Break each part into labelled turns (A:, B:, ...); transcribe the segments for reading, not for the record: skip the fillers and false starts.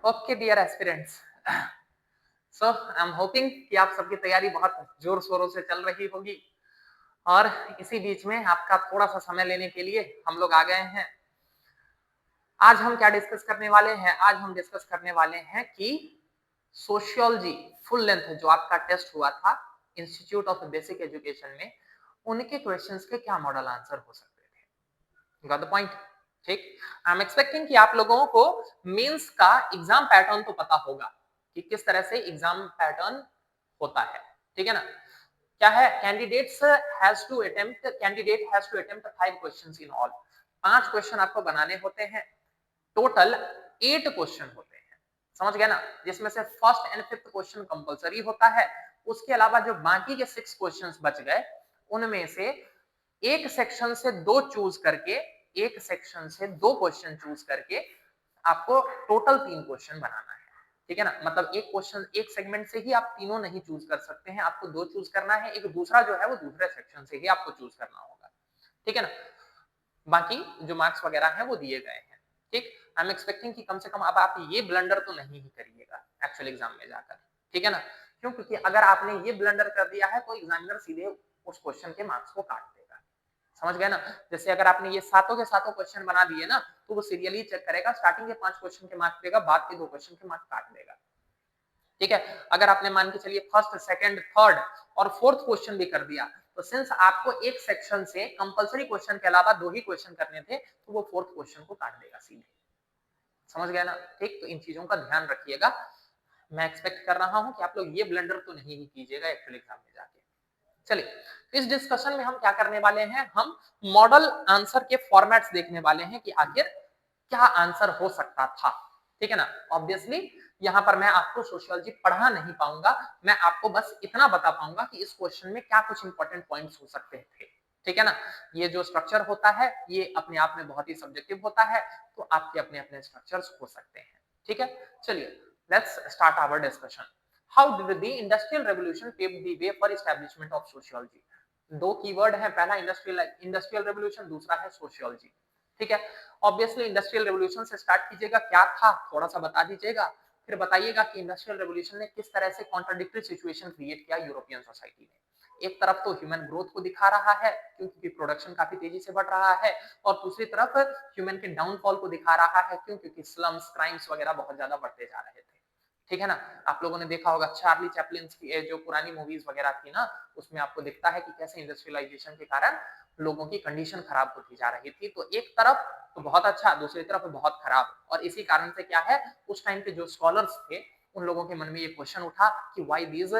A: Okay dear aspirants, so I am hoping कि आप सबकी तैयारी बहुत जोर शोरों से चल रही होगी और इसी बीच में आपका थोड़ा सा समय लेने के लिए हम लोग आ गए हैं। आज हम क्या डिस्कस करने वाले हैं? आज हम डिस्कस करने वाले हैं कि सोशियोलॉजी फुल लेंथ जो आपका टेस्ट हुआ था इंस्टीट्यूट ऑफ बेसिक एजुकेशन में, उनके क्वेश्चंस के क्या मॉडल आंसर हो सकते थे। Got the point? ठीक। आई एम एक्सपेक्टिंग कि आप लोगों को मेंस का एग्जाम पैटर्न तो पता होगा कि किस तरह से एग्जाम पैटर्न होता है, ठीक है ना? क्या है? Candidate has to attempt 5 questions in all. 5 question आपको बनाने होते हैं। टोटल 8 क्वेश्चन होते हैं, समझ गए ना? जिसमें से first and fifth question compulsory होता है। उसके अलावा जो बाकी के 6 क्वेश्चंस बच गए, उनमें से एक सेक्शन से 2 चूज करके, एक सेक्शन से 2 क्वेश्चन चूज करके आपको टोटल 3 क्वेश्चन बनाना है, ठीक है ना? मतलब एक क्वेश्चन एक सेगमेंट से ही आप तीनों नहीं चूज कर सकते हैं, आपको 2 चूज करना है। एक दूसरा जो है वो दूसरे सेक्शन से ही आपको चूज करना होगा, ठीक है ना? बाकी जो मार्क्स वगैरह हैं वो दिए गए हैं, ठीक। आई एम एक्सपेक्टिंग कि कम से कम अब आप ये ब्लंडर तो नहीं ही करिएगा एक्चुअल एग्जाम में जाकर, ठीक है ना? क्यों? क्योंकि अगर आपने ये ब्लंडर कर दिया है तो एग्जामिनर सीधे उस क्वेश्चन के मार्क्स को काट देगा, समझ गए ना? जैसे अगर आपने ये सातों के सातों क्वेश्चन बना दिए ना, तो वो सीरियली चेक करेगा, स्टार्टिंग के 5 क्वेश्चन के मार्क्स देगा, बाद के 2 क्वेश्चन के मार्क्स काट देगा, ठीक है। अगर आपने मान के चलिए फर्स्ट, सेकंड, थर्ड और फोर्थ क्वेश्चन भी कर दिया, तो सिंस आपको एक सेक्शन से कंपलसरी क्वेश्चन के अलावा 2 ही क्वेश्चन करने थे, तो वो फोर्थ क्वेश्चन को काट देगा सीधे, समझ गए ना? ठीक। तो इन चीजों का ध्यान रखिएगा। मैं एक्सपेक्ट कर रहा हूं कि आप लोग ये ब्लंडर तो नहीं ही कीजिएगा एक्चुअल एग्जाम में जाके। चलिए, इस डिस्कशन में हम क्या करने वाले हैं? हम मॉडल आंसर के फॉर्मेट्स देखने वाले हैं कि आखिर क्या आंसर हो सकता था, ठीक है ना? ऑब्वियसली यहां पर मैं आपको सोशियोलॉजी पढ़ा नहीं पाऊंगा, मैं आपको बस इतना बता पाऊंगा कि इस क्वेश्चन में क्या कुछ इंपॉर्टेंट पॉइंट्स हो सकते थे, ठीक है ना? ये जो स्ट्रक्चर होता है ये अपने आप में बहुत ही सब्जेक्टिव होता है, तो आपके अपने अपने स्ट्रक्चर्स हो सकते हैं, ठीक है। चलिए, let's start our discussion. How did the industrial revolution pave the way for establishment of sociology? दो कीवर्ड है, पहला इंडस्ट्रियल रेवोल्यूशन, दूसरा है सोशियोलॉजी, ठीक है। ऑब्वियसली इंडस्ट्रियल रेवोल्यूशन से स्टार्ट कीजिएगा, क्या था थोड़ा सा बता दीजिएगा, फिर बताइएगा कि इंडस्ट्रियल रेवोल्यूशन ने किस तरह से कॉन्ट्राडिक्टरी सिचुएशन क्रिएट किया यूरोपियन सोसाइटी में। एक तरफ तो ह्यूमन ग्रोथ को दिखा रहा है क्योंकि प्रोडक्शन काफी तेजी से बढ़ रहा है, और दूसरी तरफ ह्यूमन के डाउनफॉल को दिखा रहा है क्योंकि स्लम्स, क्राइम्स वगैरह बहुत ज्यादा बढ़ते जा रहे थे, ठीक है ना? आप लोगों ने देखा होगा चार्ली चैपलिन की जो पुरानी मूवीज वगैरह थी ना, उसमें आपको दिखता है कि कैसे इंडस्ट्रियलाइजेशन के कारण लोगों की कंडीशन खराब होती जा रही थी। तो एक तरफ तो बहुत अच्छा, दूसरी तरफ बहुत खराब, और इसी कारण से क्या है, उस टाइम के जो स्कॉलर्स थे उन लोगों के मन में ये क्वेश्चन उठा कि why these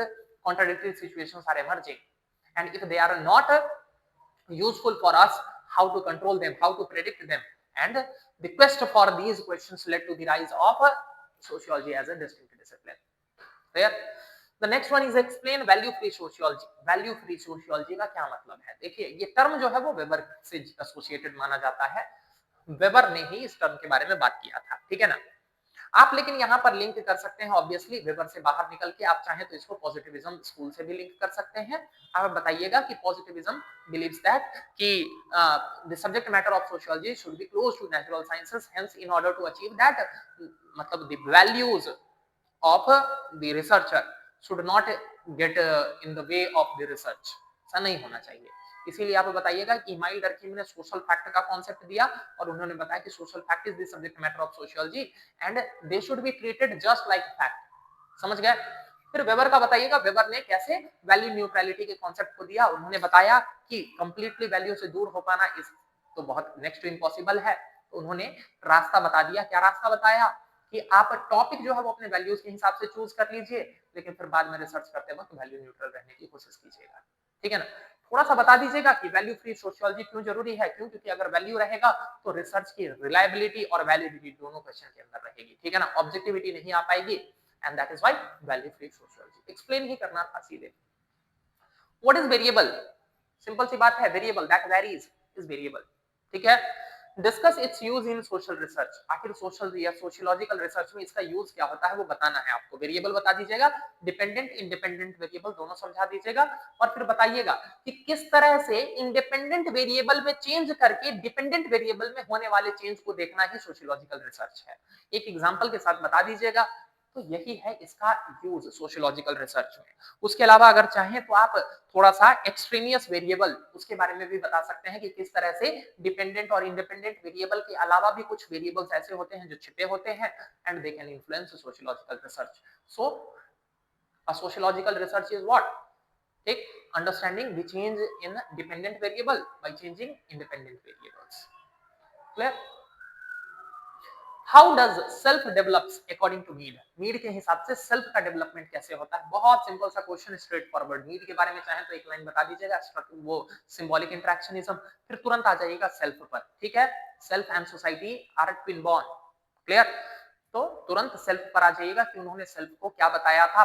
A: contradictory situations are emerging and if they are not useful for us, how to control them, how to predict them, and the quest for these questions led to the rise of sociology as a distinct discipline. Clear? The next one is explain value free sociology. Value free sociology का क्या मतलब है? देखिए, ये term जो है वो weber से एसोसिएटेड माना जाता है, वेबर ने ही इस टर्म के बारे में बात किया था, ठीक है ना? आप लेकिन यहाँ पर लिंक कर सकते हैं, ऑब्वियसली वेबर से बाहर निकल के आप चाहें तो इसको पॉजिटिविज्म स्कूल से भी लिंक कर सकते हैं। आप बताइएगा कि पॉजिटिविज्म बिलीव्स दैट कि the subject matter of sociology should be close to natural sciences, hence in order to achieve that, मतलब the values of the researcher should not get in the way of the research, ऐसा नहीं होना चाहिए। इसीलिए आप बताइएगा कि email डर्कीम ने सोशल फैक्ट का कॉन्सेप्ट दिया और उन्होंने बताया कि social fact is the subject matter of sociology and they should be treated just like fact, समझ गए? फिर वेबर का बताइएगा, वेबर ने कैसे वैल्यू न्यूट्रलिटी के कॉन्सेप्ट को दिया। उन्होंने बताया कि कंप्लीटली वैल्यू से दूर हो पाना इस तो बहुत नेक्स्ट टू इम्पॉसिबल है, तो उन्होंने रास्ता बता दिया। क्या रास्ता बताया? कि आप टॉपिक जो है वो अपने वैल्यूज के हिसाब से चूज कर लीजिए, लेकिन फिर बाद में रिसर्च करते वक्त वैल्यू न्यूट्रल रहने की कोशिश कीजिएगा, ठीक है ना? थोड़ा सा बता दीजिएगा कि वैल्यू फ्री सोशियोलॉजी क्यों जरूरी है। क्यों? क्योंकि अगर वैल्यू रहेगा तो रिसर्च की रिलायबिलिटी और वैलिडिटी दोनों क्वेश्चन के अंदर रहेगी, ठीक है ना? ऑब्जेक्टिविटी नहीं आ पाएगी, and that is why value free sociology. Explain ही करना था सीधे। What is variable? सिंपल सी बात है, variable that varies is variable, ठीक है। Discuss its use in social research, आखिर सोशल या सोशियोलॉजिकल रिसर्च में इसका यूज क्या होता है वो बताना है आपको। वेरिएबल बता दीजिएगा, डिपेंडेंट इंडिपेंडेंट वेरिएबल दोनों समझा दीजिएगा, और फिर बताइएगा कि किस तरह से इंडिपेंडेंट वेरिएबल में चेंज करके डिपेंडेंट वेरिएबल में होने वाले चेंज को देखना ही सोशियोलॉजिकल रिसर्च है। एक एग्जांपल के साथ बता दीजिएगा। तो यही है इसका यूज सोशियोलॉजिकल रिसर्च में। उसके अलावा अगर चाहें तो आप थोड़ा सा एक्सट्रेनियस वेरिएबल उसके बारे में भी बता सकते हैं कि किस तरह से डिपेंडेंट और इंडिपेंडेंट वेरिएबल के अलावा भी कुछ वेरिएबल्स ऐसे होते हैं जो छिपे होते हैं and they can influence sociological research. So a sociological research is what? Take understanding the change in dependent variable by changing independent variables. Clear? How does self develops according to need? Need के हिसाब से self का development कैसे होता है? बहुत simple सा question, straight forward. Need के बारे में चाहे तो एक लाइन बता दीजिएगा, वो सिंबॉलिक इंटरेक्शनिज्म, फिर तुरंत आ जाइएगा सेल्फ पर। ठीक है, self and society are twin bond. Clear? तो तुरंत सेल्फ पर आ जाइएगा कि उन्होंने सेल्फ को क्या बताया था।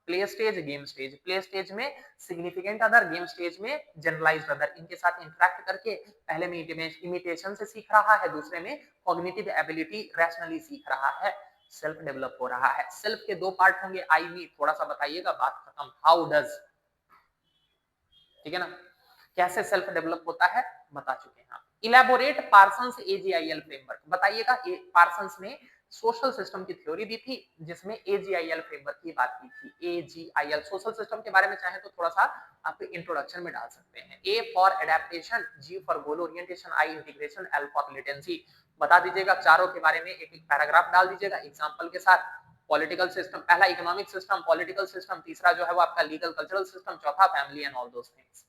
A: Play stage, game stage. Play stage में सिग्निफिकेंट अदर, गेम स्टेज में जनरलाइज्ड अदर। इनके साथ इंटरेक्ट करके पहले में इमिटेशन से सीख रहा है, दूसरे में कॉग्निटिव एबिलिटी रैशनली सीख रहा है, सेल्फ डेवलप हो रहा है। सेल्फ के दो पार्ट होंगे, आई वी, थोड़ा सा बताइएगा, बात खत्म। हाउ डज, ठीक है ना, कैसे सेल्फ डेवलप होता है बता चुके हैं आप। इलेबोरेट पार्सन्स एजीआईएल फ्रेमवर्क, बताइएगा। पार्सन्स ने सोशल सिस्टम की थ्योरी दी थी जिसमें एजीआईएल फ्रेमवर्क की बात की थी। एजीआईएल सोशल सिस्टम के बारे में चाहे तो थोड़ा सा आप इंट्रोडक्शन में डाल सकते हैं। A for adaptation, G for goal orientation, I integration, L for latency. बता दीजिएगा चारों के बारे में एक एक पैराग्राफ डाल दीजिएगा एग्जांपल के साथ। पॉलिटिकल सिस्टम, पहला इकोनॉमिक सिस्टम, पॉलिटिकल सिस्टम, तीसरा जो है वो आपका लीगल कल्चरल सिस्टम, चौथा family and all those things.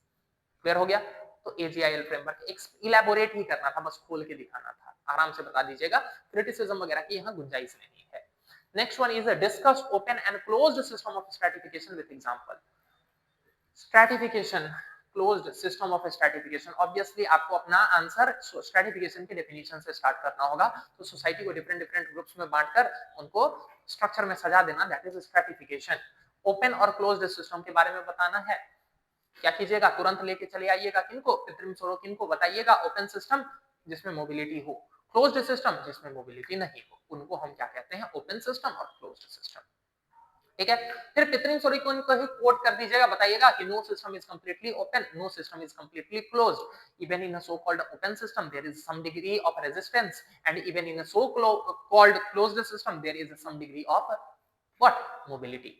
A: Clear हो गया? तो एजीआईएल फ्रेमवर्क इलेबोरेट ही करना था, बस खोल के दिखाना था। आराम से बता दीजिएगा, क्रिटिसिज्म वगैरह की यहाँ गुंजाइश नहीं है। Next one is discuss open and closed system of stratification with example. Stratification, closed system of stratification, obviously आपको अपना आंसर स्ट्रैटिफिकेशन के डेफिनेशन से स्टार्ट करना होगा। तो सोसाइटी को डिफरेंट डिफरेंट ग्रुप्स में बांटकर उनको स्ट्रक्चर में सजा देना, दैट इज स्ट्रैटिफिकेशन। ओपन और क्लोज्ड सिस्टम के बारे में बताना है। क्या कीजिएगा, तुरंत लेके चले आइएगा किनको, कृत्रिम स्वरूप को बताइएगा। ओपन सिस्टम जिसमें मोबिलिटी हो, क्लोज्ड सिस्टम जिसमें मोबिलिटी नहीं हो, उनको हम क्या कहते हैं, ओपन सिस्टम और क्लोज्ड सिस्टम। ठीक है, फिर कृत्रिम स्वरूप को ही कोट कर दीजिएगा, बताइएगा कि no system is completely open, no system is completely closed, even in a so called open system there is some degree of resistance, and even in a so called closed system there is some degree of what, mobility.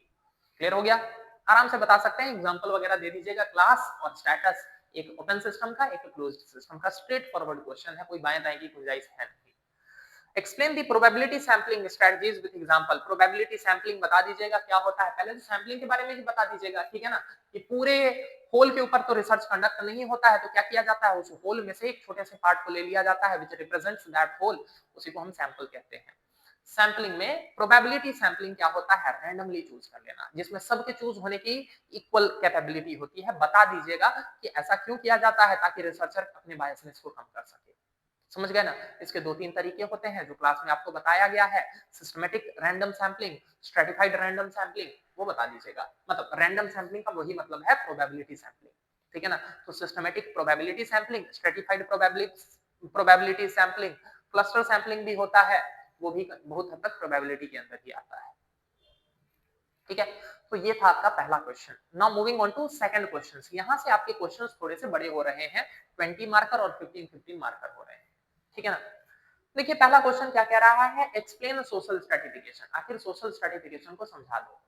A: Clear हो गया? आराम से बता सकते हैं, example वगैरह दे दीजिएगा, class और स्टेटस, एक ओपन सिस्टम का, एक क्लोज्ड सिस्टम का। स्ट्रेट फॉरवर्ड क्वेश्चन है, कोई बाएं दाएं की गुंजाइश है नहीं। Explain the probability sampling strategies with example. Probability sampling बता दीजिएगा क्या होता है, पहले तो सैम्पलिंग के बारे में ही बता दीजिएगा, ठीक है ना, कि पूरे होल के ऊपर तो रिसर्च कंडक्ट नहीं होता है, तो क्या किया जाता है, उस होल में से एक छोटे से पार्ट को ले लिया जाता है व्हिच रिप्रेजेंट्स दैट होल, उसी को हम सैंपल कहते हैं। सैम्पलिंग में प्रोबेबिलिटी सैम्पलिंग क्या होता है, रैंडमली चूज कर लेना, जिसमें सबके चूज होने की इक्वल कैपेबिलिटी होती है। बता दीजिएगा कि ऐसा क्यों किया जाता है, ताकि रिसर्चर अपने बायसनेस को कम कर सके। समझ गए ना? इसके दो तीन तरीके होते हैं जो क्लास में आपको बताया गया है, systematic random sampling, stratified random sampling, वो बता दीजिएगा। मतलब रैंडम सैम्पलिंग का वही मतलब है प्रोबेबिलिटी सैम्पलिंग, ठीक है ना। तो systematic probability sampling, stratified probability sampling, cluster sampling भी होता है, वो भी बहुत हद तक प्रोबेबिलिटी के अंदर ही आता है। ठीक है, तो ये था आपका पहला क्वेश्चन। Now moving on to second questions. यहां से आपके क्वेश्चंस थोड़े से बड़े हो रहे हैं, 20 मार्कर और 15 मार्कर हो रहे हैं, ठीक है ना। देखिए पहला क्वेश्चन क्या कह रहा है, एक्सप्लेन सोशल स्ट्रैटिफिकेशन। आखिर सोशल स्ट्रैटिफिकेशन को समझा दो,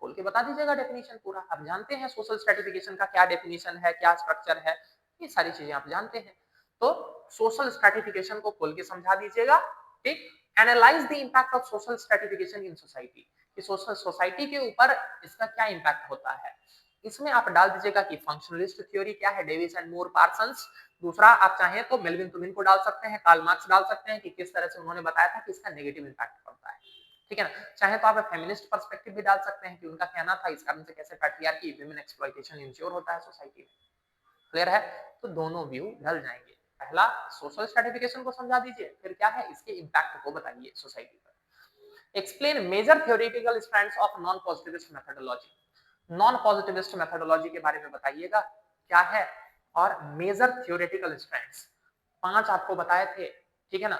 A: खोल के बता दीजिएगा डेफिनेशन पूरा। आप जानते हैं सोशल स्ट्रैटिफिकेशन का क्या डेफिनेशन है, क्या स्ट्रक्चर है, ये सारी चीजें आप जानते हैं। तो सोशल स्ट्रैटिफिकेशन को खोल के समझा दीजिएगा। ठीक, analyse the impact of social stratification in society, कि सोशल सोसाइटी के ऊपर इसका क्या इंपैक्ट होता है। इसमें आप डाल दीजिएगा कि फंक्शनलिस्ट थ्योरी क्या है, डेविस एंड मोर पार्सन्स। दूसरा आप चाहें तो मेल्विन तुमिन को डाल सकते हैं, कार्ल मार्क्स डाल सकते हैं कि किस तरह से उन्होंने बताया था कि इसका नेगेटिव इंपैक्ट पड़ता है, ठीक है ना। चाहे तो आप फेमिनिस्ट पर्सपेक्टिव भी डाल सकते हैं कि उनका कहना था इस कारण से कैसे पैट्रियार्की, विमेन एक्सप्लॉइटेशन इंश्योर होता है सोसाइटी में। क्लियर है? तो दोनों व्यू ढल जाएंगे। पहला सोशल स्ट्रैटिफिकेशन को समझा दीजिए, फिर क्या है इसके इंपैक्ट को बताइए सोसाइटी पर। Explain major theoretical strands of non positivist methodology. Non positivist methodology के बारे में बताइएगा क्या है, और मेजर थ्योरेटिकल स्ट्रैंड्स 5 आपको बताए थे, ठीक है ना,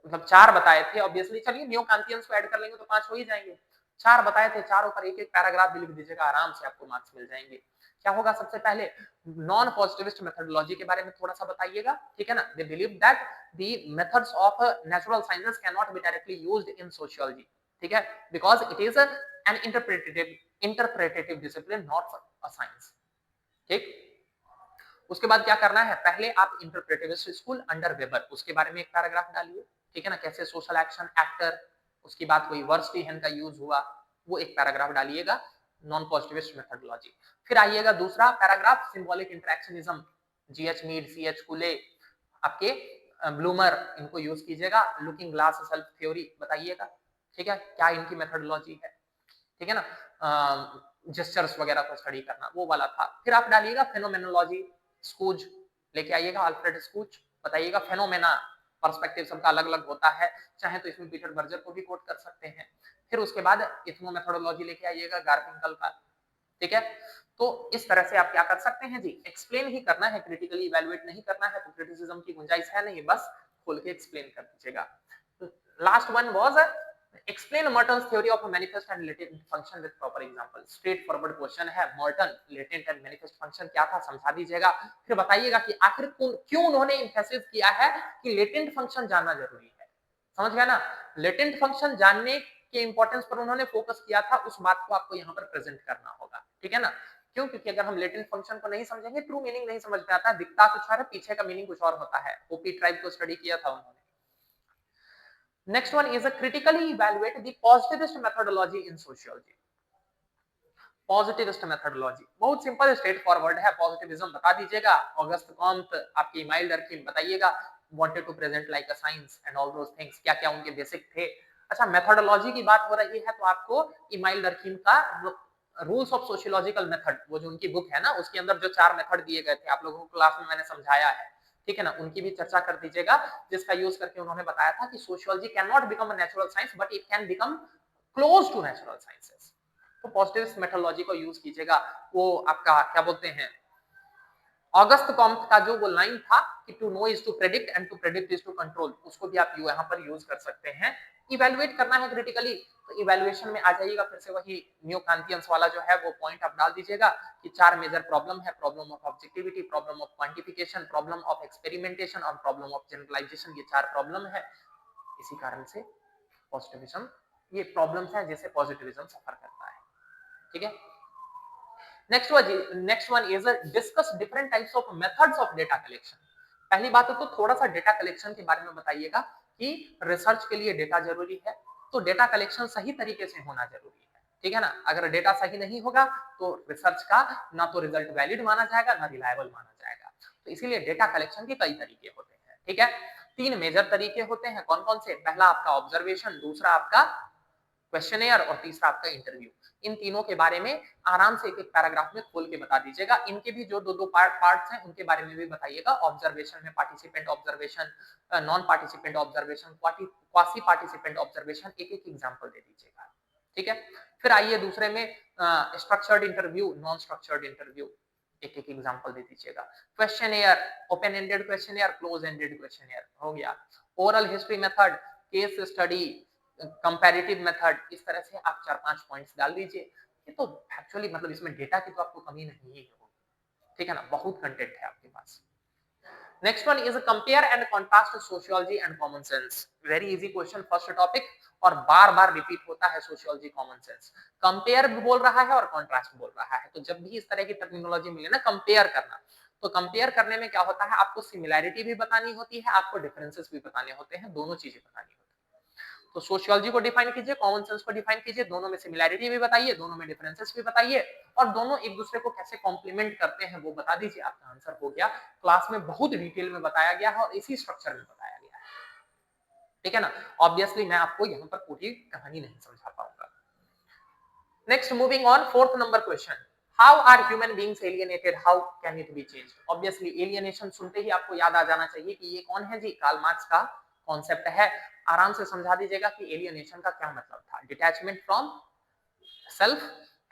A: मतलब 4 बताए थे ऑब्वियसली, चलिए न्यू कांतियंस को ऐड कर लेंगे तो 5 हो ही जाएंगे। 4 बताए थे, चारों पर एक एक पैराग्राफ भी लिख दीजिएगा, आराम से आपको मार्क्स मिल जाएंगे। क्या होगा, सबसे पहले नॉन पॉजिटिविस्ट मेथोडोलॉजी के बारे में थोड़ा सा बताइएगा, ठीक है ना। They believe that the methods of natural sciences can not be directly used in sociology, ठीक है, because it is an interpretative discipline not a science, ठीक। उसके बाद क्या करना है, पहले आप इंटरप्रेटिविस्ट स्कूल अंडर वेबर उसके बारे में एक पैराग्राफ डालिए, ठीक है ना, कैसे सोशल एक्शन एक्टर, उसकी बात हुई, वर्स्टीहेन का यूज हुआ, वो एक पैराग्राफ डालिएगा, नॉन पॉजिटिविस्ट मेथोडोलॉजी। फिर आइएगा दूसरा paragraph, symbolic interactionism, G H Mead, C H Cooley, आपके ब्लूमर, इनको यूज कीजिएगा। लुकिंग ग्लास सेल्फ थ्योरी बताइएगा, ठीक है, क्या इनकी मेथोडोलॉजी है, ठीक है ना, जेस्चर्स वगैरह को स्टडी करना, वो वाला था। फिर आप डालिएगा फेनोमेनोलॉजी, स्कूज लेके आइएगा, अल्फ्रेड स्कूज, बताइएगा फेनोमेना, पर्सपेक्टिव सबका अलग अलग होता है, चाहे तो इसमें पीटर बर्जर को भी कोट कर सकते हैं। फिर उसके बाद इथनो मेथोडोलॉजी लेके आइएगा, गार्फिंकल का, ठीक है। तो इस तरह से आप क्या कर सकते हैं जी, एक्सप्लेन ही करना है, क्रिटिकली इवैल्यूएट नहीं करना है, तो क्रिटिसिज्म की गुंजाइश है नहीं, बस खोल के एक्सप्लेन कर दीजिएगा। Last one was explain Merton's theory of a manifest and latent function with proper example। Straight forward question है, Merton latent and manifest function क्या था समझा दीजिएगा। फिर बताइएगा कि आखिर क्यों उन्होंने एम्फेसिस किया है कि लेटेंट फंक्शन जानना जरूरी है, समझ गया ना, लेटेंट फंक्शन जानने के इंपॉर्टेंस पर उन्होंने फोकस किया था, उस बात को आपको यहाँ पर प्रेजेंट करना होगा, ठीक है ना। क्यों, क्योंकि अगर हम लेटेंट फंक्शन को नहीं समझेंगे, ट्रू मीनिंग नहीं समझ में आता, दिखता कुछ और है, पीछे का मीनिंग कुछ और होता है। ओपी ट्राइब को स्टडी किया था उन्होंने। Next one is a critically evaluate the positivist methodology in sociology। Positivist methodology बहुत सिंपल स्ट्रेट फॉरवर्ड है, पॉजिटिविज्म बता दीजिएगा, ऑगस्ट कॉम्ट, आपकी इमाइल डर्किन बताइएगा, wanted to present like a science and all those things, क्या क्या उनके basic थे। अच्छा, मेथोडोलॉजी की बात हो रही है तो आपको इमाइल डर्किन का रूल्स ऑफ सोशियोलॉजिकल मेथड, वो जो उनकी बुक है ना, उसके अंदर जो 4 मेथड दिए गए थे, आप लोगों को क्लास में मैंने समझाया है, ठीक है ना, उनकी भी चर्चा कर दीजिएगा, जिसका यूज करके उन्होंने बताया था कि sociology can not become a natural science but it can become close to natural sciences. तो पॉजिटिव मेथोडोलॉजी को यूज कीजिएगा। वो आपका क्या बोलते हैं, ऑगस्ट कॉम्ट का जो वो लाइन था कि to know is to predict and to predict is to control, उसको भी आप यहाँ पर यूज कर सकते हैं। इवैल्यूएट करना है क्रिटिकली, तो इवैल्यूएशन में आ जाइएगा, फिर से वही न्यू कांतियंस वाला जो है वो पॉइंट आप डाल दीजिएगा कि 4 मेजर प्रॉब्लम है, problem of objectivity, problem of quantification, problem of experimentation और प्रॉब्लम ऑफ जनरलाइजेशन, ये 4 प्रॉब्लम है। इसी कारण से पॉजिटिविज्म, ये प्रॉब्लम्स हैं जिससे पॉजिटिविज्म सफर करता है, ठीक है। Next one is discuss different types of methods of data collection. पहली बात तो थोड़ा सा डेटा कलेक्शन के बारे में बताइएगा कि रिसर्च के लिए डेटा जरूरी है, तो डेटा कलेक्शन सही तरीके से होना जरूरी है, ठीक है ना। अगर डेटा सही नहीं होगा तो रिसर्च का ना तो रिजल्ट वैलिड माना जाएगा ना रिलायबल माना जाएगा। तो इसीलिए डेटा कलेक्शन के कई तरीके होते हैं, ठीक है। 3 मेजर तरीके होते हैं, कौन कौन से, पहला आपका ऑब्जर्वेशन, दूसरा आपका क्वेश्चनेयर और तीसरा आपका इंटरव्यू। इन तीनों के बारे में आराम से एक एक पैराग्राफ में खोल के बता दीजिएगा। इनके भी जो दो पार्ट्स हैं उनके बारे में भी बताइएगा। ऑब्जर्वेशन में participant observation, non participant observation, quasi participant observation, एक एक एग्जांपल दे दीजिएगा, ठीक है। फिर आइए दूसरे में structured interview, non structured interview, एक एक एग्जांपल दे दीजिएगा। Questionnaire, open ended questionnaire, close ended questionnaire हो गया। Oral history method, case study, comparative method, इस तरह से आप 4-5 पॉइंट्स डाल दीजिए। ये तो एक्चुअली मतलब इसमें डेटा की तो आपको कमी नहीं है, ठीक है ना, बहुत कंटेंट है आपके पास। Next one is compare and contrast sociology and common sense. Very easy question, first topic, और बार बार रिपीट होता है सोशियोलॉजी कॉमन सेंस। कंपेयर भी बोल रहा है और कॉन्ट्रास्ट बोल रहा है, तो जब भी इस तरह की टर्मिनोलॉजी मिले ना, कंपेयर करना, तो कंपेयर करने में क्या होता है, आपको सिमिलैरिटी भी बतानी होती है, आपको डिफरेंसेस भी बताने होते हैं, दोनों चीजें बतानी होती है। तो सोशियोलॉजी को डिफाइन कीजिए, कॉमन सेंस को डिफाइन कीजिए, दोनों में सिमिलैरिटी भी बताइए, दोनों में डिफरेंसेस भी बताइए, और दोनों एक दूसरे को कैसे कॉम्प्लीमेंट करते हैं वो बता दीजिए, आपका आंसर हो गया। क्लास में बहुत डिटेल में बताया गया है और इसी स्ट्रक्चर में बताया गया है, ठीक है ना। ऑब्वियसली मैं आपको यहाँ पर पूरी कहानी नहीं समझा पाऊंगा। Next, moving on, fourth number question, how are human beings alienated, how can it be changed. Obviously alienation सुनते ही आपको याद आ जाना चाहिए कि ये कौन है जी, कार्ल मार्क्स का कॉन्सेप्ट है। आराम से समझा दीजिएगा कि एलियनेशन का क्या मतलब था, detachment from self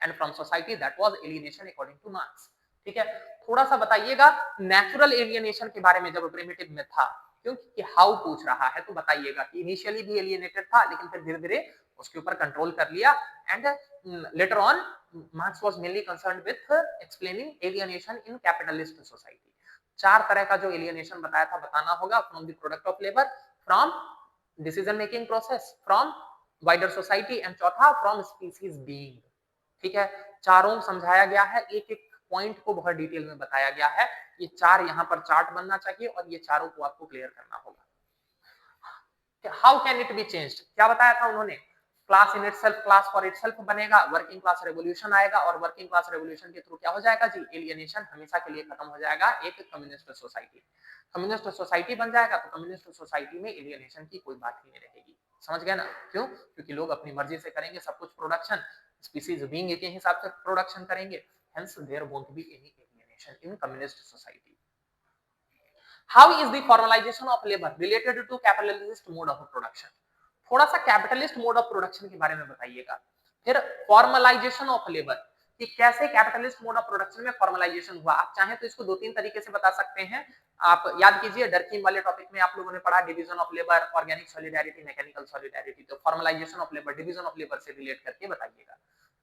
A: and from society, that was alienation according two marks, ठीक है। थोड़ा सा बताइएगा नेचुरल एलियनेशन के बारे में, जब प्रिमिटिव में था, क्योंकि हाउ पूछ रहा है तो बताइएगा कि इनिशियली भी एलियनेटेड था लेकिन फिर धीरे धीरे उसके ऊपर कंट्रोल कर लिया, and later on marks was mainly concerned with explaining alienation in capitalist society. चार तरह का जो एलियनेशन बताया था बताना होगा, from the product of labour, from decision making process, from wider society, and चौथा फ्रॉम स्पीसीज बीइंग। ठीक है, चारों समझाया गया है, एक एक पॉइंट को बहुत डिटेल में बताया गया है। ये चार यहाँ पर चार्ट बनना चाहिए और ये चारों को आपको क्लियर करना होगा। How can it be changed, क्या बताया था उन्होंने, class in itself, class for itself बनेगा, वर्किंग क्लास रेवोल्यूशन आएगा, और वर्किंग क्लास रेवोल्यूशन के थ्रू क्या हो जाएगा जी, एलियनेशन हमेशा के लिए खत्म हो जाएगा एक कम्युनिस्ट सोसाइटी। कम्युनिस्ट सोसाइटी बन जाएगा तो कम्युनिस्ट सोसाइटी में एलियनेशन की कोई बात ही नहीं रहेगी। समझ गए ना, क्यों, क्योंकि लोग अपनी मर्जी से करेंगे सब कुछ प्रोडक्शन, स्पीसीज बीइंग के हिसाब से प्रोडक्शन करेंगे, hence there won't be any alienation in communist society. How is the formalization of labor related to capitalist mode of production? थोड़ा सा कैपिटलिस्ट मोड ऑफ प्रोडक्शन के बारे में बताइएगा। फिर फॉर्मलाइजेशन ऑफ लेबर, कि कैसे कैपिटलिस्ट मोड ऑफ प्रोडक्शन में फॉर्मलाइजेशन हुआ। आप चाहें तो इसको दो तीन तरीके से बता सकते हैं। आप याद कीजिए डर्कीम वाले टॉपिक में आप लोगों ने पढ़ा division of labour, organic solidarity, mechanical solidarity, तो formalisation of labour division of labour से रिलेट करके बताइएगा।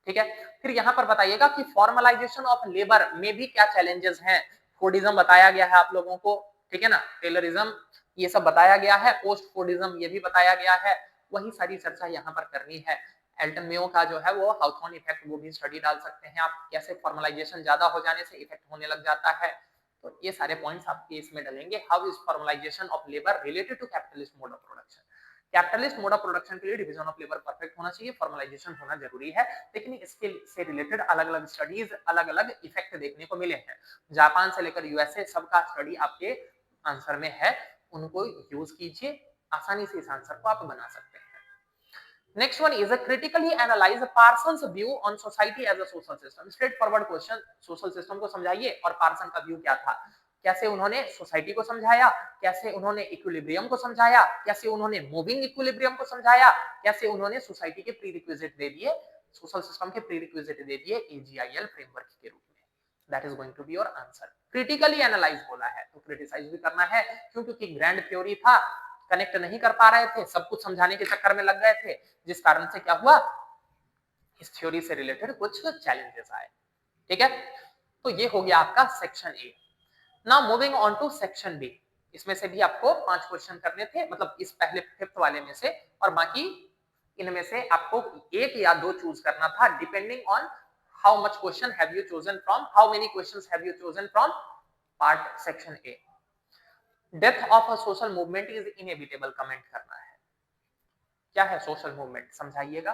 A: ठीक है, फिर यहाँ पर बताइएगा कि फॉर्मलाइजेशन ऑफ लेबर में भी क्या चैलेंजेस हैं। फोर्डिज्म बताया गया है आप लोगों को, ठीक है ना, टेलरिज्म ये सब बताया गया है, पोस्ट फोर्डिज्म ये भी बताया गया है, वही सारी चर्चा यहाँ पर करनी है। एल्टन मेयो का जो है वो हाउथॉर्न इफेक्ट, वो भी स्टडी डाल सकते हैं आप, कैसे फॉर्मलाइजेशन ज्यादा हो जाने से इफेक्ट होने लग जाता है, तो ये सारे पॉइंट्स आपके इसमें डलेंगे। How is formalisation of labour related to capitalist mode of production. Capitalist mode of production के लिए डिवीजन ऑफ लेबर परफेक्ट होना चाहिए, फॉर्मलाइजेशन होना जरूरी है, लेकिन इसके से रिलेटेड अलग अलग स्टडीज, अलग अलग इफेक्ट देखने को मिले हैं। जापान से लेकर यूएसए सबका स्टडी आपके आंसर में है, उनको यूज कीजिए, आसानी से इस आंसर को आप बना सकते हैं। Next one is critically analyse Parsons view on society as a social system. Straight forward question, social system को समझाइए और पार्सन का व्यू क्या था, कैसे उन्होंने सोसाइटी को समझाया, कैसे उन्होंने इक्विलिब्रियम को समझाया, कैसे उन्होंने मूविंग इक्विलिब्रियम को समझाया, कैसे उन्होंने सोसाइटी के प्रीरिक्विजिट दे दिए, सोशल सिस्टम के प्रीरिक्विजिट दे दिए एजीआईएल फ्रेमवर्क के रूप में। That is going to be your answer. Critically analyse बोला है तो क्रिटिसाइज भी करना है, क्योंकि ग्रैंड थ्योरी था, कनेक्ट नहीं कर पा रहे थे, सब कुछ समझाने के चक्कर में लग गए थे, जिस कारण से क्या हुआ, इस थ्योरी से रिलेटेड कुछ चैलेंजेस आए। ठीक है, तो ये हो गया आपका section A. Now moving on to section B, इसमें से भी आपको 5 क्वेश्चन करने थे, मतलब इस पहले 5th वाले में से, और बाकी इनमें से आपको एक या दो चूज करना था, depending on how much question have you chosen from, how many questions have you chosen from part section A. Death of a social movement is inevitable, comment करना है। क्या है सोशल मूवमेंट, समझाइएगा।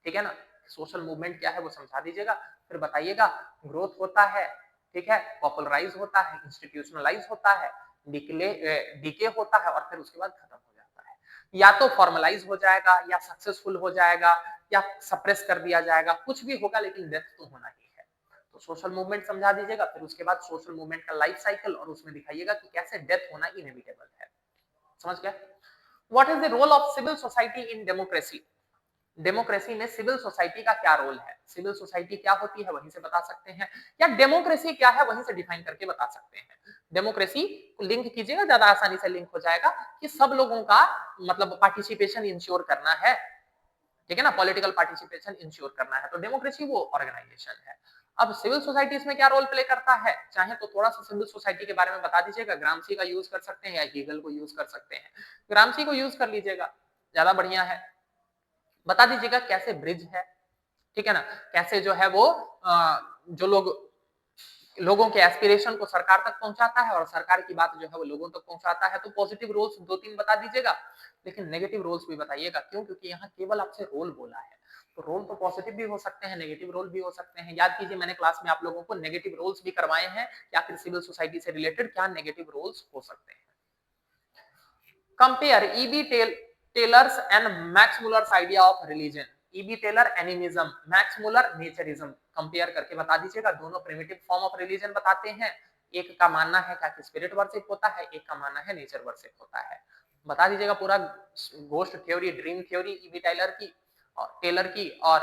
A: ठीक है ना, सोशल मूवमेंट क्या है वो समझा दीजिएगा, फिर बताइएगा। ग्रोथ होता है, ठीक है, पॉपुलराइज होता है, इंस्टीट्यूशनलाइज होता है, डीके होता है, और फिर उसके बाद खत्म हो जाता है। या तो फॉर्मलाइज हो जाएगा, या सक्सेसफुल हो जाएगा, या सप्रेस कर दिया जाएगा, कुछ भी होगा, लेकिन डेथ तो होना ही है। तो सोशल मूवमेंट समझा दीजिएगा, फिर उसके बाद सोशल मूवमेंट का लाइफ साइकिल, और उसमें दिखाइएगा कि कैसे डेथ होना इनएविटेबल है। समझ गया। What is the role of civil society in democracy. Democracy में सिविल सोसाइटी का क्या रोल है, सिविल सोसाइटी क्या होती है वहीं से बता सकते हैं, या डेमोक्रेसी क्या है वहीं से डिफाइन करके बता सकते हैं। डेमोक्रेसी को लिंक कीजिएगा, ज्यादा आसानी से लिंक हो जाएगा, कि सब लोगों का मतलब पार्टिसिपेशन इंश्योर करना है, ठीक है ना, पॉलिटिकल पार्टिसिपेशन इंश्योर करना है, तो डेमोक्रेसी वो ऑर्गेनाइजेशन है। अब सिविल सोसाइटी इसमें क्या रोल प्ले करता है, चाहे तो थोड़ा सा सिविल सोसाइटी के बारे में बता दीजिएगा, ग्रामसी का यूज कर सकते हैं या हीगल को यूज कर सकते हैं। ग्रामसी को यूज कर लीजिएगा, ज्यादा बढ़िया है। बता दीजिएगा कैसे ब्रिज है, ठीक है ना, कैसे जो है वो जो लोगों के एस्पिरेशन को सरकार तक पहुंचाता है, और सरकार की बात जो है वो लोगों तक पहुंचाता है। तो पॉजिटिव रोल्स दो तीन बता दीजिएगा, लेकिन नेगेटिव रोल्स भी बताइएगा, क्यों, क्योंकि यहाँ केवल आपसे रोल बोला है, तो रोल तो पॉजिटिव भी हो सकते हैं, नेगेटिव रोल भी हो सकते हैं। याद कीजिए मैंने क्लास में आप लोगों को नेगेटिव रोल्स भी करवाए हैं, या फिर सिविल सोसाइटी से रिलेटेड क्या नेगेटिव रोल्स हो सकते हैं। Compare E B Tylor's and Max Muller's idea of religion. E B Tylor animism, Max Muller naturism, compare करके बता दीजिएगा। दोनों प्रिमिटिव फॉर्म ऑफ रिलीजन बताते हैं, एक का मानना है क्या कि स्पिरिट वर्शिप होता है, एक का मानना है नेचर वर्शिप होता है। बता दीजिएगा पूरा ghost theory, dream theory EB Tylor की और टेलर की, और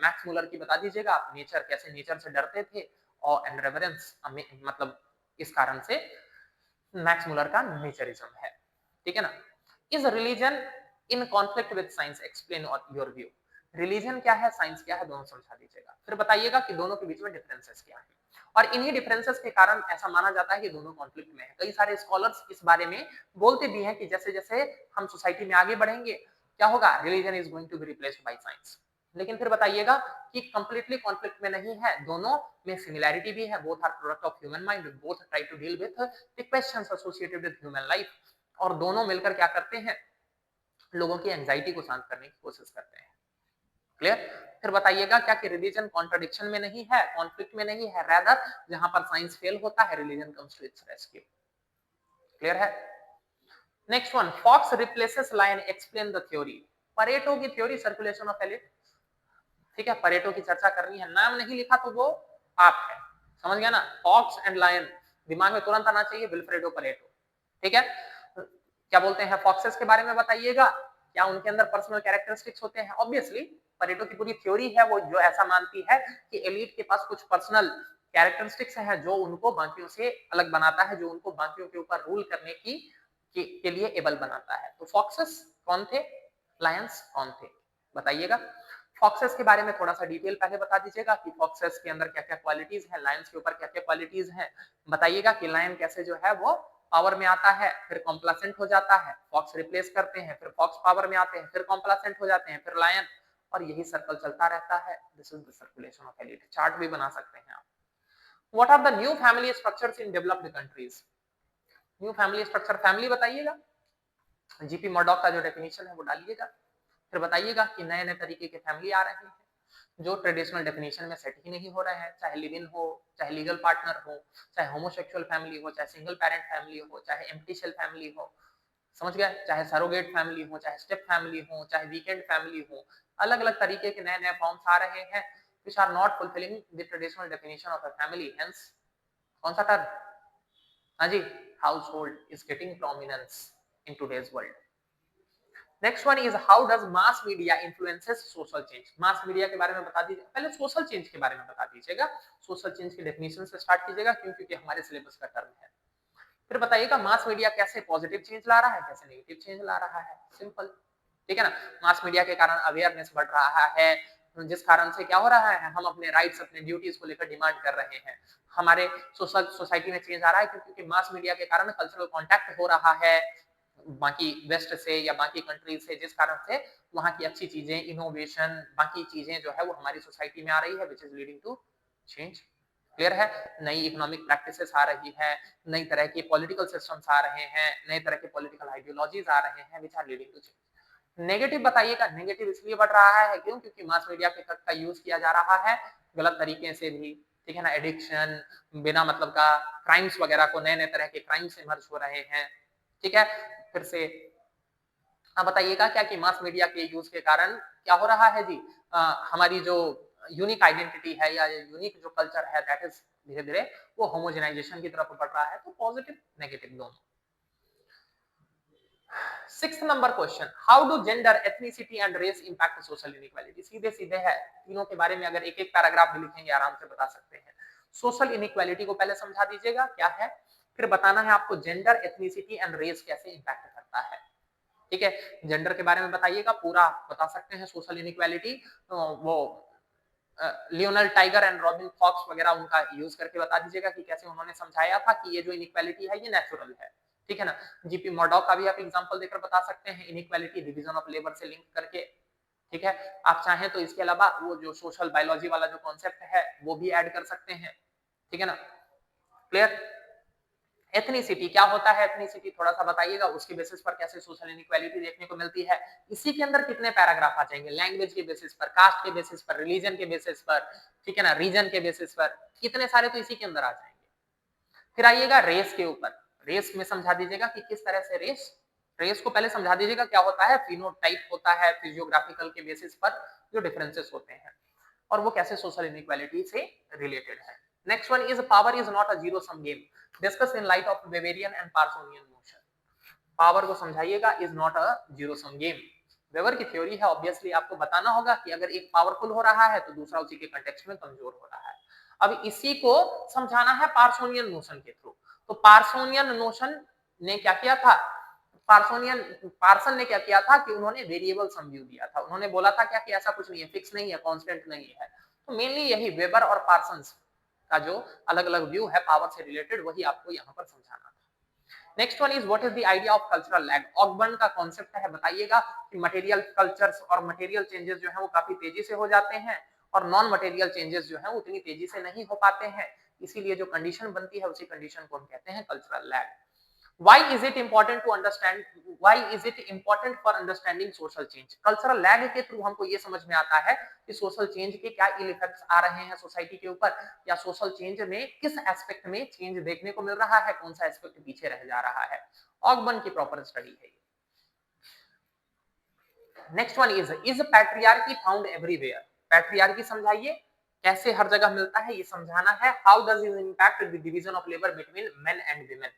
A: मैक्स मुलर की बता दीजिएगा आप, नेचर कैसे नेचर से डरते थे, ऑ एंड रेवरेंस, मतलब इस कारण से मैक्स मुलर का नेचरिज्म है, ठीक है ना। Is religion in conflict with science, explain your view. Religion क्या है, साइंस क्या है, दोनों समझा दीजिएगा, फिर बताइएगा कि दोनों के बीच में डिफरेंसेस क्या है। और इन्हीं डिफरेंसेस के कारण ऐसा माना जाता है कि दोनों कॉन्फ्लिक्ट में है। कई सारे स्कॉलर्स इस बारे में बोलते भी हैं कि जैसे जैसे हम सोसाइटी में आगे बढ़ेंगे क्या होगा, religion is going to be replaced by science. लेकिन फिर बताइएगा कि कंप्लीटली कॉन्फ्लिक्ट में नहीं है, दोनों में सिमिलैरिटी भी है, both are product of human mind, both try to deal with the questions associated with human life, और दोनों मिलकर क्या करते हैं, लोगों की एंजाइटी को शांत करने की कोशिश करते हैं। क्लियर। फिर बताइएगा क्या कि रिलीजन कॉन्ट्रडिक्शन में नहीं है, कॉन्फ्लिक्ट में नहीं है, रादर जहां पर साइंस फेल होता है religion comes to its rescue. Clear है। Next one, fox replaces lion, explain the theory. Pareto की थ्योरी सर्कुलेशन ऑफ एलिट, ठीक है, परेटो की चर्चा करनी है, नाम नहीं लिखा तो वो आप है, समझ गया ना। फॉक्स एंड लायन दिमाग में तुरंत आना चाहिए, विल्फ्रेडो परेटो, ठीक है। क्या बोलते हैं, फॉक्सेस के बारे में बताइएगा, क्या उनके अंदर पर्सनल कैरेक्टरिस्टिक्स होते हैं। ऑब्वियसली परेटो की पूरी थ्योरी है वो जो ऐसा मानती है कि एलीट के पास कुछ पर्सनल कैरेक्टरिस्टिक्स है जो उनको बाकियों से अलग बनाता है, जो उनको बाकियों के ऊपर रूल करने के लिए एबल बनाता है। तो फॉक्सेस कौन थे, लायंस कौन थे, बताइएगा। फॉक्सेस के बारे में थोड़ा सा डिटेल पहले बता दीजिएगा कि फॉक्सेस के अंदर क्या क्या क्वालिटीज हैं, लायंस के ऊपर क्या क्या क्वालिटीज हैं। बताइएगा कि लायन कैसे जो है वो पावर में आता है, फिर कॉम्प्लासेंट हो जाता है, फॉक्स रिप्लेस करते हैं, फिर फॉक्स पावर में आते हैं, फिर कॉम्प्लासेंट हो जाते हैं, फिर लायन, और यही सर्कल चलता रहता है। This is the circulation of elite. Chart भी बना सकते हैं आप। What are the new family structures in developed countries. New family structure, family बताइएगा, जीपी मर्डॉक का जो डेफिनेशन है वो डालिएगा, फिर बताइएगा कि नए नए तरीके के फैमिली आ रहे हैं जो ट्रेडिशनल डेफिनेशन में सेट ही नहीं हो रहे हैं, चाहे लिव इन हो, चाहे लीगल पार्टनर हो, चाहे होमोसेक्सुअल फैमिली हो, चाहे सिंगल पेरेंट फैमिली हो, चाहे एम्प्टी शेल फैमिली हो, समझ गए, चाहे सरोगेट फैमिली हो, चाहे स्टेप फैमिली हो, चाहे वीकेंड फैमिली हो, अलग अलग तरीके के नए नए फॉर्म्स आ रहे हैं which are not fulfilling the traditional definition of a family, hence कौन सा टर्म, हाँ जी, household is getting prominence in today's world. Next one is how does mass media influences social change. Mass media के बारे में बता दीजिए, पहले social change के बारे में बता दीजिएगा, सोशल चेंज की डेफिनेशन से स्टार्ट कीजिएगा क्योंकि हमारे सिलेबस का टर्म है। फिर बताइएगा मास मीडिया कैसे पॉजिटिव चेंज ला रहा है, कैसे नेगेटिव चेंज ला रहा है, सिंपल, ठीक है ना। मास मीडिया के कारण अवेयरनेस बढ़ रहा है, जिस कारण से क्या हो रहा है, हम अपने राइट्स अपने ड्यूटीज को लेकर डिमांड कर रहे हैं, हमारे सोशल सोसाइटी में चेंज आ रहा है क्योंकि मास मीडिया के कारण कल्चरल कांटेक्ट हो रहा है बाकी वेस्ट से या बाकी कंट्रीज से, जिस कारण से वहां की अच्छी चीजें, इनोवेशन, बाकी चीजें जो है वो हमारी सोसाइटी में आ रही है, which is leading to change. Clear है। नई इकोनॉमिक प्रैक्टिसेस आ रही है, नई तरह के पॉलिटिकल सिस्टम्स आ रहे हैं, नए तरह के पॉलिटिकल आइडियोलॉजीज आ रहे हैं which are leading to change. Negative बताइएगा, नेगेटिव इसलिए बढ़ रहा है क्यों, क्योंकि मास मीडिया के का यूज किया जा रहा है गलत तरीके से भी, ठीक है ना। एडिक्शन, बिना मतलब का क्राइम्स वगैरह को, नए नए तरह के क्राइम्स इमर्ज हो रहे हैं, ठीक है। फिर से अब बताइएगा क्या कि मास मीडिया के यूज के कारण क्या हो रहा है जी, हमारी जो यूनिक आइडेंटिटी है या यूनिक जो कल्चर है दैट इज धीरे धीरे वो होमोजेनाइजेशन की तरफ बढ़ रहा है। तो पॉजिटिव नेगेटिव दोनों। Sixth number question, how do gender, ethnicity and race impact social inequality. सीधे सीधे है, तीनों के बारे में अगर एक एक पैराग्राफ भी लिखेंगे आराम से बता सकते हैं। सोशल इनइक्वालिटी को पहले समझा दीजिएगा क्या है, फिर बताना है आपको जेंडर, एथनिसिटी एंड रेस कैसे इंपैक्ट करता है, ठीक है। जेंडर के बारे में बताइएगा, पूरा बता सकते हैं सोशल इनइक्वालिटी, वो Lionel Tiger and Robin Fox वगैरह उनका यूज करके बता दीजिएगा कि कैसे उन्होंने समझाया था कि ये जो इनइक्वालिटी है ये नेचुरल है, ठीक है ना। जीपी मर्डॉक का भी आप एग्जांपल देकर बता सकते हैं, इनइक्वालिटी डिवीजन ऑफ लेबर से लिंक करके, ठीक है। आप चाहें तो इसके अलावा वो जो सोशल बायोलॉजी वाला जो कॉन्सेप्ट है वो भी ऐड कर सकते हैं, ठीक है ना। क्लियर। एथनिसिटी क्या होता है, एथनिसिटी थोड़ा सा बताइएगा, उसके बेसिस पर कैसे सोशल इनइक्वालिटी देखने को मिलती है। इसी के अंदर कितने पैराग्राफ आ जाएंगे, लैंग्वेज के बेसिस पर, कास्ट के बेसिस पर, रिलीजन के बेसिस पर, ठीक है ना, रीजन के बेसिस पर, कितने सारे तो इसी के अंदर आ जाएंगे। फिर आइएगा रेस के ऊपर, रेस में समझा दीजिएगा कि किस तरह से रेस, रेस को पहले समझा दीजिएगा क्या होता है, फिनोटाइप होता है, फिजियोग्राफिकल के बेसिस पर जो डिफरेंसेस होते हैं और वो कैसे सोशल इनइक्वालिटी से रिलेटेड है। Next one is power is not a zero sum game, discuss in light of Weberian and Parsonian motion. Power को समझाइएगा, is not a zero sum game. Weber की थ्योरी है, ऑब्वियसली आपको बताना होगा कि अगर एक पावरफुल हो रहा है तो दूसरा उसी के कंटेक्स्ट में कमजोर हो रहा है। अब इसी को समझाना है पार्सोनियन नोशन के थ्रू। तो पार्सोनियन नोशन ने क्या किया था, पार्सन ने क्या किया था कि उन्होंने वेरिएबल सम व्यू दिया था। उन्होंने बोला था क्या कि ऐसा कुछ नहीं है, फिक्स नहीं है, कांस्टेंट नहीं है। तो मेनली यही वेबर और पार्सन्स का जो अलग अलग व्यू है पावर से रिलेटेड, वही आपको यहाँ पर समझाना था। Next one is what is the idea of cultural lag. Ogburn का कॉन्सेप्ट है, बताइएगा कि मटेरियल कल्चर्स और मटेरियल चेंजेस जो है वो काफी तेजी से हो जाते हैं और नॉन मटेरियल चेंजेस जो है उतनी तेजी से नहीं हो पाते हैं, इसीलिए जो कंडीशन बनती है उसी कंडीशन को हम कहते हैं cultural lag. Why is it important to understand? Why is it important for understanding social change? Cultural lag के थ्रू हमको ये समझ में आता है कि सोशल चेंज के क्या इल इफेक्ट्स आ रहे हैं सोसाइटी के ऊपर, या सोशल चेंज में किस एस्पेक्ट में चेंज देखने को मिल रहा है, कौन सा एस्पेक्ट पीछे रह जा रहा है। ऑकबर्न की प्रॉपर स्टडी है। Next one is patriarchy found everywhere. Patriarchy समझाइए, कैसे हर जगह मिलता है ये समझाना है। How does it impact the division of labour between men and women.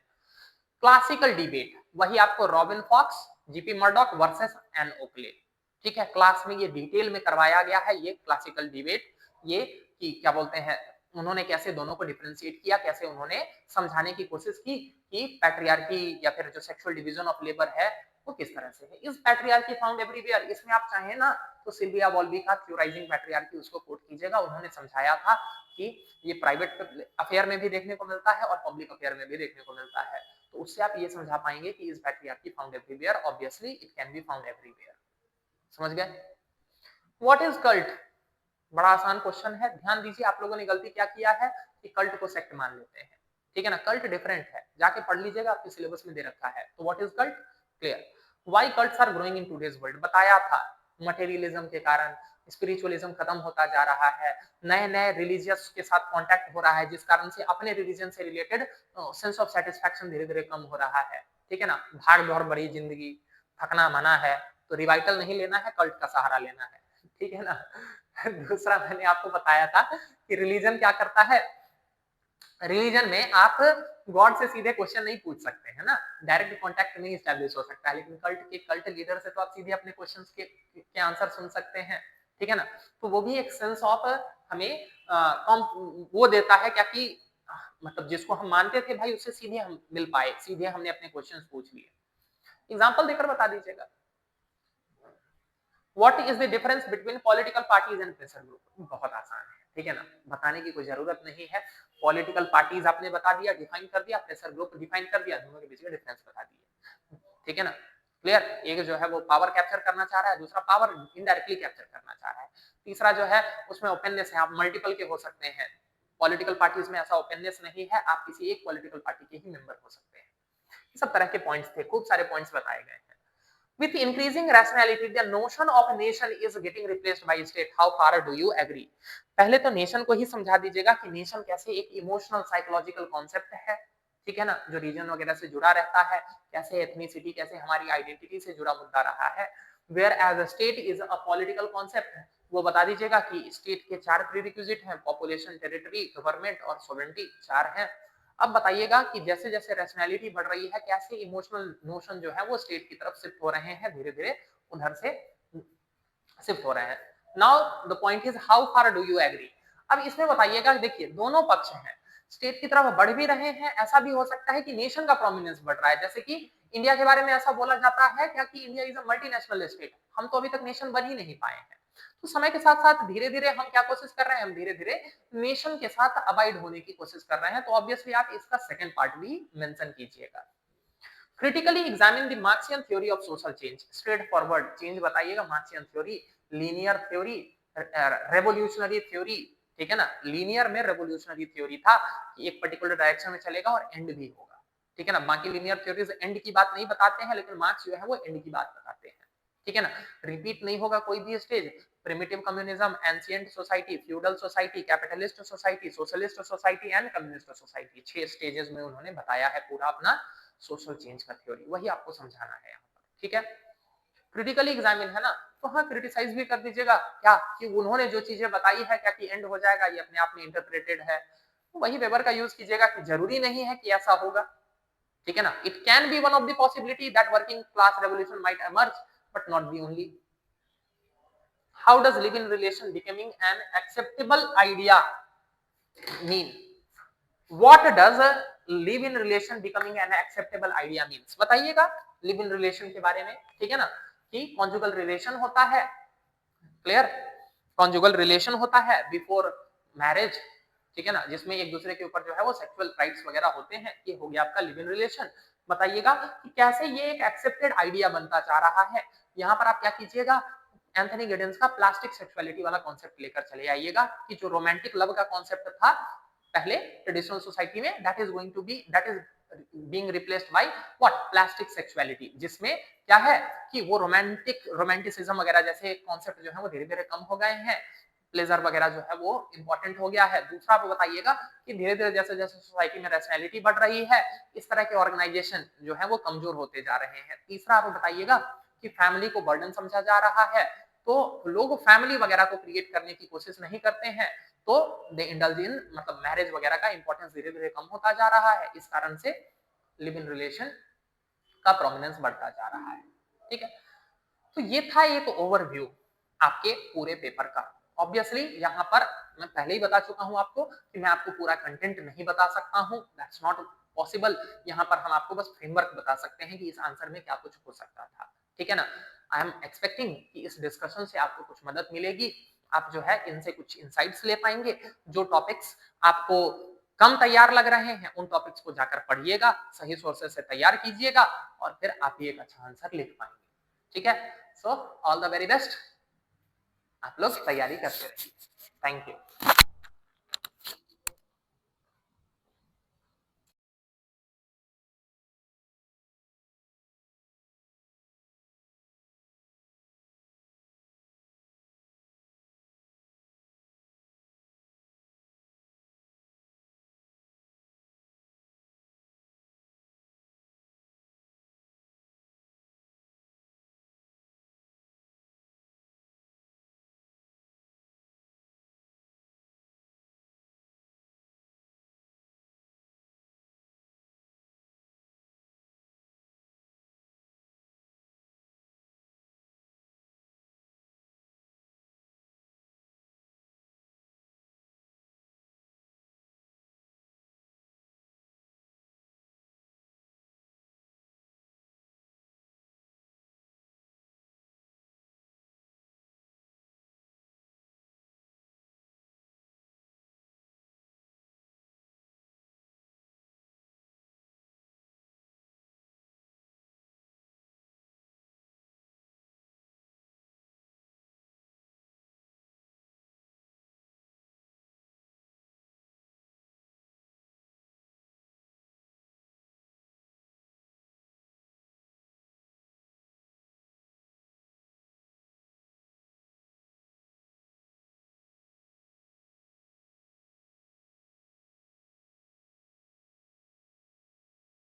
A: Classical debate, वही आपको Robin Fox, GP Murdock versus Ann Oakley. ठीक है, क्लास में ये डिटेल में करवाया गया है ये क्लासिकल डिबेट, ये कि क्या बोलते हैं उन्होंने कैसे दोनों को डिफरेंशिएट किया, कैसे उन्होंने समझाने की कोशिश की कि पैट्रियार्की या फिर जो सेक्सुअल डिवीजन ऑफ लेबर है वो किस तरह से है। इस पैट्रियार्की फाउंड एवरीवेयर, इसमें आप चाहें ना तो सिल्विया बॉल्बी का थ्योराइजिंग पैट्रियार्की उसको कोट कीजिएगा। उन्होंने समझाया था कि ये प्राइवेट अफेयर में भी देखने को मिलता है और पब्लिक अफेयर में भी देखने को मिलता है। तो उससे आप ये समझा पाएंगे कि इस patriarchy found everywhere, obviously it can be found everywhere. समझ गए। व्हाट इज कल्ट, बड़ा आसान क्वेश्चन है, ध्यान दीजिए। आप लोगों ने गलती क्या किया है कि कल्ट को सेक्ट मान लेते हैं, ठीक है ना। कल्ट डिफरेंट है, जाके पढ़ लीजिएगा, आपके सिलेबस में दे रखा है। तो what is cult, clear. Why cults are growing in today's world, बताया था मटेरियलिज्म के कारण स्पिरिचुअलिज्म खत्म होता जा रहा है, नए नए रिलीजियस के साथ कांटेक्ट हो रहा है, जिस कारण से अपने रिलीजन से रिलेटेड सेंस ऑफ सेटिस्फैक्शन धीरे धीरे कम हो रहा है, ठीक है ना। भाग दौड़ बड़ी जिंदगी, थकना मना है, तो रिवाइटल नहीं लेना है, कल्ट का सहारा लेना है, ठीक है ना। दूसरा मैंने आपको बताया था कि रिलीजन क्या करता है, रिलीजन में आप गॉड से सीधे क्वेश्चन नहीं पूछ सकते हैं ना, डायरेक्ट कांटेक्ट नहीं एस्टैब्लिश हो सकता है, लेकिन कल्ट लीडर से तो आप सीधे अपने क्वेश्चंस के आंसर सुन सकते हैं, ठीक है ना। तो वो भी एक सेंस ऑफ हमें वो देता है क्या कि मतलब जिसको हम मानते थे भाई उससे सीधे हम मिल पाए, सीधे हमने अपने क्वेश्चंस पूछ लिए। एग्जांपल देकर बता दीजिएगा। What is the difference between political parties and pressure group, बहुत आसान है, ठीक है ना, बताने की कोई जरूरत नहीं है। पॉलिटिकल पार्टीज आपने बता दिया, डिफाइन कर दिया, प्रेशर ग्रुप डिफाइन कर दिया, दोनों के बीच में डिफरेंस बता दिया, ठीक है ना, क्लियर। एक जो है वो पावर कैप्चर करना चाह रहा है, दूसरा पावर इनडायरेक्टली कैप्चर करना चाह रहा है, तीसरा जो है उसमें ओपननेस है, आप मल्टीपल के हो सकते हैं। पॉलिटिकल पार्टीज में ऐसा ओपननेस नहीं है, आप किसी एक पॉलिटिकल पार्टी के ही मेंबर हो सकते हैं। सब तरह के पॉइंट्स थे, खूब सारे पॉइंट्स बताए गए हैं। With increasing rationality, the notion of a nation is getting replaced by state. How far do you agree? पहले तो नेशन को ही समझा दीजिएगा कि नेशन कैसे एक इमोशनल साइकोलॉजिकल कॉन्सेप्ट है, ठीक है ना, जो रीजन वगैरह से जुड़ा रहता है, कैसे एथनिसिटी, कैसे हमारी आइडेंटिटी से जुड़ा मुद्दा रहा है। Whereas state is a political concept, वो बता दीजिएगा कि स्टेट के 4 प्रीरिक्विजिट हैं, पॉपुलेशन, टेरिटरी, गवर्नमेंट और सॉवरेनिटी, 4 हैं। अब बताइएगा कि जैसे जैसे रैशनैलिटी बढ़ रही है, कैसे इमोशनल नोशन जो है वो स्टेट की तरफ शिफ्ट हो रहे हैं, धीरे धीरे उधर से शिफ्ट हो रहे हैं। Now the point is how far do you agree. अब इसमें बताइएगा, देखिए दोनों पक्ष हैं, स्टेट की तरफ बढ़ भी रहे हैं, ऐसा भी हो सकता है कि नेशन का प्रोमिनेंस बढ़ रहा है, जैसे कि इंडिया के बारे में ऐसा बोला जाता है क्या कि India is a multinational state, हम तो अभी तक नेशन बन ही नहीं पाए हैं। तो समय के साथ साथ धीरे धीरे हम क्या कोशिश कर रहे हैं, हम धीरे धीरे नेशन के साथ अबाइड होने की कोशिश कर रहे हैं। तो ऑब्वियसली आप इसका सेकंड पार्ट भी मेंशन कीजिएगा। Critically examine the Marxian theory of social change, straightforward change बताइएगा, Marxian theory, linear theory, revolutionary theory, ठीक है ना। लीनियर में रेवोल्यूशनरी थ्योरी था कि एक पर्टिकुलर डायरेक्शन में चलेगा और एंड भी होगा, ठीक है ना। बाकी लीनियर थ्योरीज एंड की बात नहीं बताते हैं, लेकिन मार्क्स जो है वो एंड की बात बताते हैं, ठीक है ना। रिपीट नहीं होगा कोई भी stage, primitive communism, ancient society, feudal society, capitalist society, socialist society and communist society, 6 stages में उन्होंने बताया है पूरा अपना सोशल चेंज का थ्योरी, वही आपको समझाना है यहाँ पर, ठीक है। क्रिटिकली एग्जामिन है ना, तो हाँ क्रिटिसाइज भी कर दीजिएगा क्या कि उन्होंने जो चीजें बताई है क्या कि एंड हो जाएगा, ये अपने आप में इंटरप्रेटेड है, तो वही वेबर का यूज कीजिएगा कि जरूरी नहीं है कि ऐसा होगा, ठीक है ना। It can be one of the possibility that working class revolution might emerge but not the only. How does live in relation becoming an acceptable idea? Mean? What does live in relation becoming an acceptable idea means? बताइएगा live in relation के बारे में, ठीक है ना, कि conjugal relation होता है, क्लियर, कॉन्जुगल रिलेशन होता है बिफोर मैरिज, ठीक है ना, जिसमें एक दूसरे के ऊपर जो है वो सेक्सुअल राइट्स वगैरह होते हैं, ये हो गया आपका लिव इन रिलेशन। बताइएगा कि कैसे ये एक एक्सेप्टेड आइडिया बनता जा रहा है। यहाँ पर आप क्या कीजिएगा, एंथनी गिडेंस का प्लास्टिक सेक्सुअलिटी वाला कॉन्सेप्ट लेकर चले आइएगा कि जो रोमांटिक लव का कॉन्सेप्ट था पहले ट्रेडिशनल सोसाइटी में, that is going to be, that is being replaced by what, plastic sexuality, जिसमें क्या है कि वो रोमांटिसिज्म वगैरह जैसे कॉन्सेप्ट जो है वो धीरे धीरे कम हो गए हैं, प्लेजर वगैरह जो है वो इंपॉर्टेंट हो गया है। दूसरा आप बताइएगा कि धीरे धीरे जैसे जैसे सोसाइटी में रैशनैलिटी बढ़ रही है, इस तरह के ऑर्गेनाइजेशन जो है वो कमजोर होते जा रहे हैं। तीसरा आप बताइएगा कि फैमिली को बर्डन समझा जा रहा है, तो लोग फैमिली वगैरह को क्रिएट करने की कोशिश नहीं करते हैं, तो दे इंडल्ज इन, मतलब मैरिज वगैरह का इंपॉर्टेंस धीरे धीरे कम होता जा रहा है। इस कारण से लिव इन रिलेशन का प्रोमिनेंस बढ़ता जा रहा है, ठीक है। तो ये था एक ओवरव्यू आपके पूरे पेपर का। ऑब्वियसली यहाँ पर मैं पहले ही बता चुका हूं आपको कि मैं आपको पूरा कंटेंट नहीं बता सकता हूं, दैट्स नॉट पॉसिबल। यहाँ पर हम आपको बस फ्रेमवर्क बता सकते हैं कि इस आंसर में क्या कुछ हो सकता था, ठीक है ना। आई एम एक्सपेक्टिंग कि इस डिस्कशन से आपको कुछ मदद मिलेगी, आप जो है इनसे कुछ इंसाइट्स ले पाएंगे। जो टॉपिक्स आपको कम तैयार लग रहे हैं उन टॉपिक्स को जाकर पढ़िएगा, सही सोर्सेज से तैयार कीजिएगा और फिर आप ही एक अच्छा आंसर लिख पाएंगे, ठीक है। So all the very best, आप लोग तैयारी करते रहिए। Thank you.